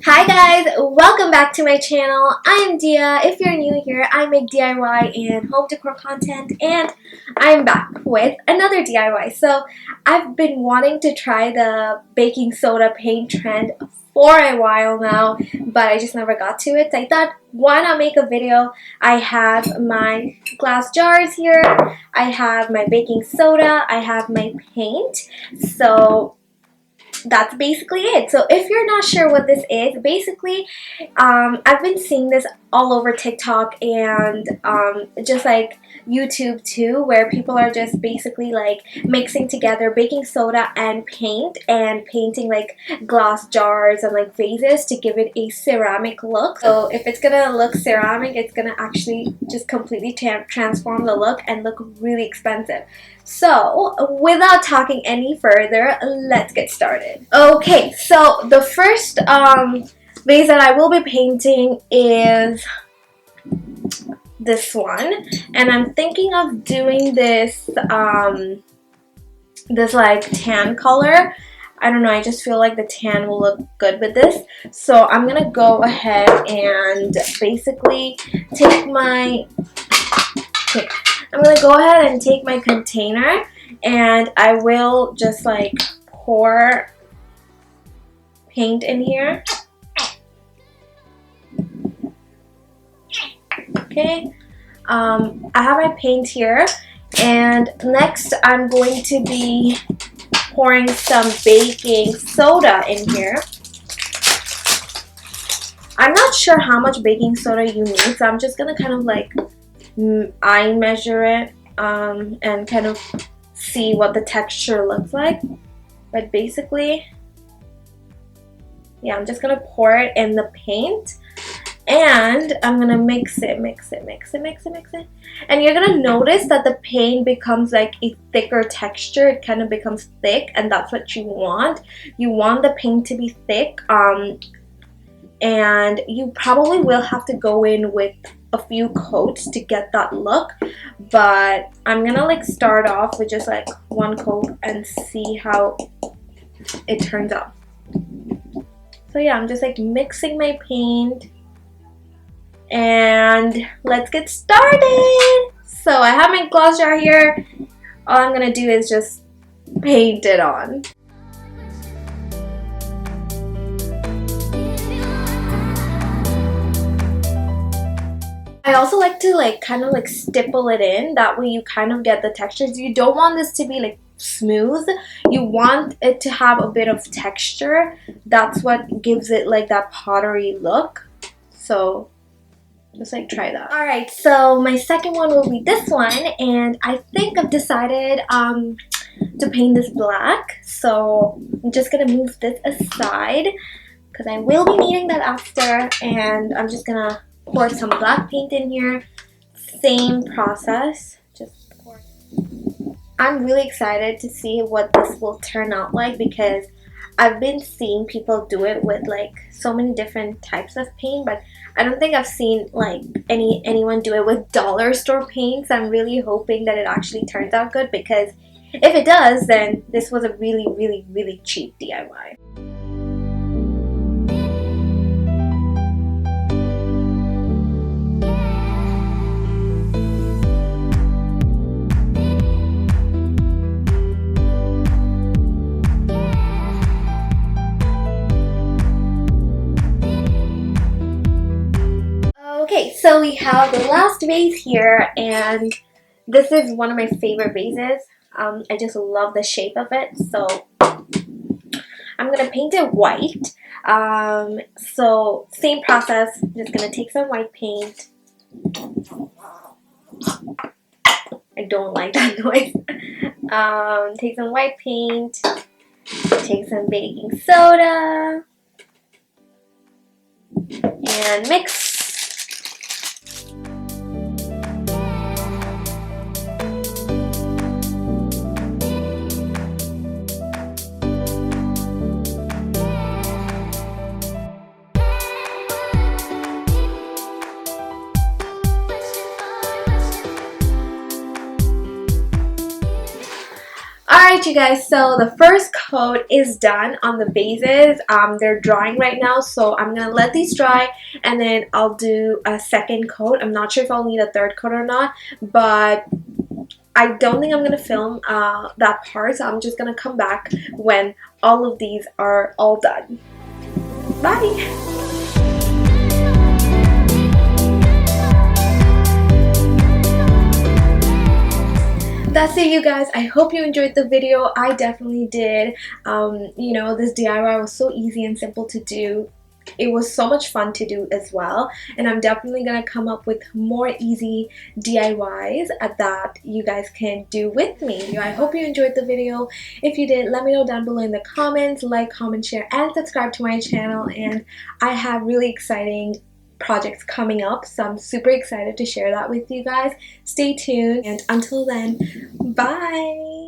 Hi guys, welcome back to my channel. I am Dia. If you're new here, I make DIY and home decor content, and I'm back with another DIY. So I've been wanting to try the baking soda paint trend for a while now, but I just never got to it. So I thought, why not make a video? I have my glass jars here, I have my baking soda, I have my paint. So that's basically it. So if you're not sure what this is, basically I've been seeing this all over TikTok and just like YouTube too, where people are just basically like mixing together baking soda and paint and painting like glass jars and like vases to give it a ceramic look. So if it's gonna look ceramic, it's gonna actually just completely transform the look and look really expensive. So without talking any further, let's get started. Okay, so the first vase that I will be painting is this one, and I'm thinking of doing this this like tan color. I don't know, I just feel like the tan will look good with this. So I'm gonna go ahead and basically take my I'm gonna go ahead and take my container, and I will just like pour paint in here. Okay, I have my paint here, and next I'm going to be pouring some baking soda in here. I'm not sure how much baking soda you need, so I'm just gonna kind of like eye measure it and kind of see what the texture looks like. But basically, yeah, I'm just gonna pour it in the paint, and I'm gonna mix it. And you're gonna notice that the paint becomes like a thicker texture. It kind of becomes thick, and that's what you want. You want the paint to be thick, and you probably will have to go in with a few coats to get that look, but I'm gonna like start off with just like one coat and see how it turns out. So yeah, I'm just like mixing my paint, and let's get started. So I have my glass jar here. All I'm gonna do is just paint it on. I also like to like kind of like stipple it in, that way you kind of get the textures. You don't want this to be like smooth, you want it to have a bit of texture. That's what gives it like that pottery look. So just like try that. Alright, so my second one will be this one, and I think I've decided to paint this black. So I'm just gonna move this aside because I will be needing that after, and I'm just gonna pour some black paint in here. Same process, just pour. I'm really excited to see what this will turn out like, because I've been seeing people do it with like so many different types of paint, but I don't think I've seen like anyone do it with dollar store paints. I'm really hoping that it actually turns out good, because if it does, then this was a really cheap DIY. Okay, so we have the last vase here, and this is one of my favorite vases. I just love the shape of it, so I'm gonna paint it white. So same process, I'm just gonna take some white paint. I don't like that noise. Take some white paint, take some baking soda, and mix. Alright you guys, so the first coat is done on the vases. They're drying right now, so I'm going to let these dry and then I'll do a second coat. I'm not sure if I'll need a third coat or not, but I don't think I'm going to film that part, so I'm just going to come back when all of these are all done. Bye! That's it you guys. I hope you enjoyed the video. I definitely did. You know, this DIY was so easy and simple to do. It was so much fun to do as well, and I'm definitely gonna come up with more easy DIYs that you guys can do with me. I hope you enjoyed the video. If you did, let me know down below in the comments. Like, comment, share, and subscribe to my channel. And I have really exciting projects coming up, so I'm super excited to share that with you guys. Stay tuned, and until then, bye!